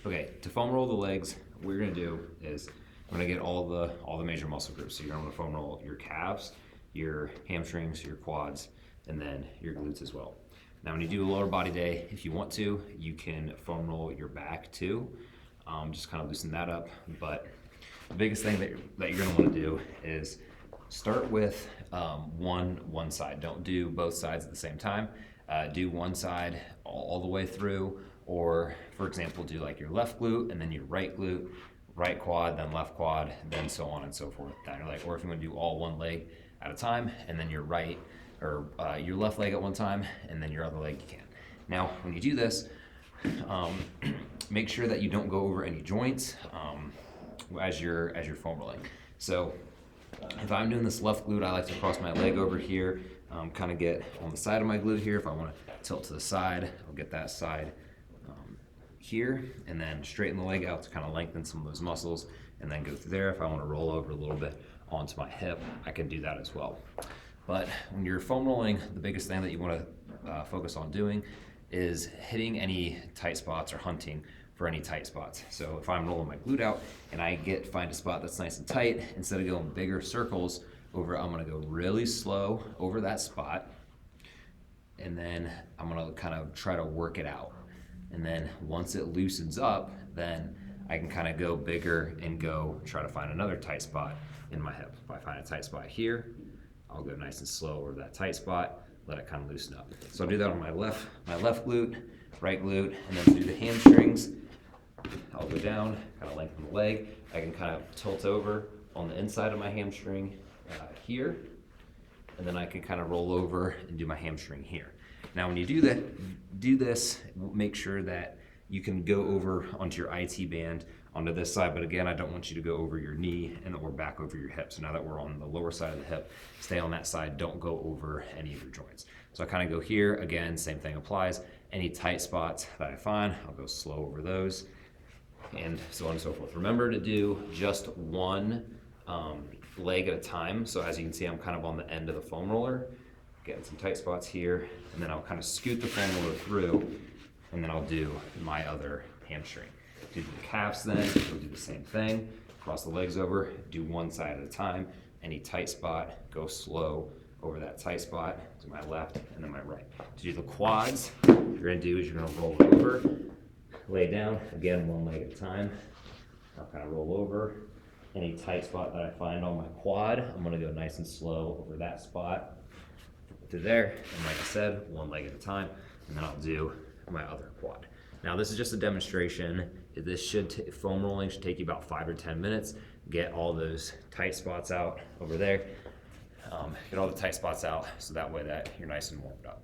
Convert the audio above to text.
Okay, to foam roll the legs, what you're gonna do is I'm gonna get all the major muscle groups. So you're gonna wanna foam roll your calves, your hamstrings, your quads, and then your glutes as well. Now, when you do a lower body day, if you want to, you can foam roll your back too. Just kind of loosen that up. But the biggest thing that you're gonna wanna do is start with one side. Don't do both sides at the same time. Do one side all the way through, or for example, do like your left glute and then your right glute, right quad, then left quad, then so on and so forth. Or if you want to do all one leg at a time, and then your right or your left leg at one time, and then your other leg you can. Now, when you do this, make sure that you don't go over any joints as you're foam rolling. So if I'm doing this left glute, I like to cross my leg over here, kind of get on the side of my glute here. If I want to tilt to the side, I'll get that side here, and then straighten the leg out to kind of lengthen some of those muscles, and then go through there. If I want to roll over a little bit onto my hip, I can do that as well. But when you're foam rolling, the biggest thing that you want to focus on doing is hitting any tight spots or hunting for any tight spots. So if I'm rolling my glute out and I find a spot that's nice and tight, instead of going bigger circles over, I'm gonna go really slow over that spot, and then I'm gonna kind of try to work it out. And then once it loosens up, then I can kind of go bigger and go try to find another tight spot in my hip. If I find a tight spot here, I'll go nice and slow over that tight spot, let it kind of loosen up. So I'll do that on my left glute, right glute, and then do the hamstrings. I'll go down, kind of lengthen the leg. I can kind of tilt over on the inside of my hamstring here, and then I can kind of roll over and do my hamstring here. Now, when you do this, make sure that you can go over onto your IT band onto this side, but again, I don't want you to go over your knee or back over your hip. So now that we're on the lower side of the hip, stay on that side, don't go over any of your joints. So I kind of go here, again, same thing applies. Any tight spots that I find, I'll go slow over those, and so on and so forth. Remember to do just one leg at a time. So as you can see, I'm kind of on the end of the foam roller, getting some tight spots here, and then I'll kind of scoot the foam roller through, and then I'll do my other hamstring. Do the calves then, we'll do the same thing. Cross the legs over, do one side at a time. Any tight spot, go slow over that tight spot to my left and then my right. To do the quads, what you're gonna do is you're gonna roll over, lay down, again, one leg at a time. I'll kind of roll over. Any tight spot that I find on my quad, I'm gonna go nice and slow over that spot to there. And like I said, one leg at a time, and then I'll do my other quad. Now, this is just a demonstration. Foam rolling should take you about 5 or 10 minutes. Get all those tight spots out over there. Get all the tight spots out so that way that you're nice and warmed up.